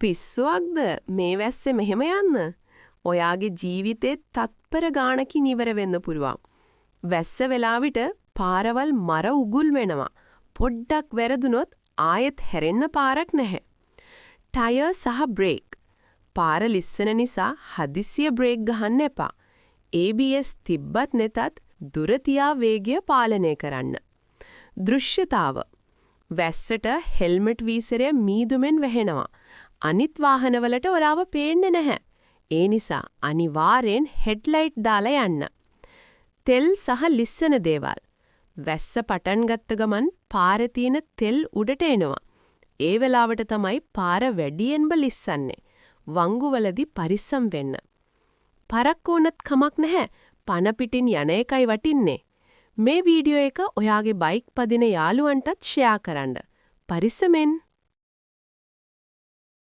පිස්සුවක්ද මේ වැස්සේ මෙහෙම යන්න? ඔයාගේ ජීවිතේ තත්පර ගාණකින් ඉවර වෙන්න පුළුවන්. වැස්ස වෙලාවිට පාරවල් මර උගුල් වෙනවා. පොඩ්ඩක් වැරදුනොත් ආයෙත් හැරෙන්න පාරක් නැහැ. ටයර් සහ බ්‍රේක්. පාර ලිස්සන නිසා හදිසිය බ්‍රේක් ගහන්න එපා. ABS තිබ්බත් නැතත් දුර තියා වේගය පාලනය කරන්න. දෘශ්‍යතාව. වැස්සට හෙල්මට් වීසරය මීදුමෙන් වැහෙනවා. අනිත් වාහනවලට ඔයාව පේන්නේ නැහැ. ඒ නිසා අනිවාර්යෙන් හෙඩ්ලයිට් දාලා යන්න. තෙල් සහ ලිස්සන දේවල්. වැස්ස පටන් ගත්ත ගමන් පාරේ තියෙන තෙල් උඩට එනවා. ඒ වෙලාවට තමයි පාර වැඩියෙන්ම ලිස්සන්නේ. වංගුවලදී පරිස්සම් වෙන්න. පරක්කු වුණත් කමක් නැහැ. පන පිටින් යන එකයි වටින්නේ. මේ වීඩියෝ එක ඔයාගේ බයික් පදින යාළුවන්ටත් ෂෙයා කරන්න. පරිස්සමෙන්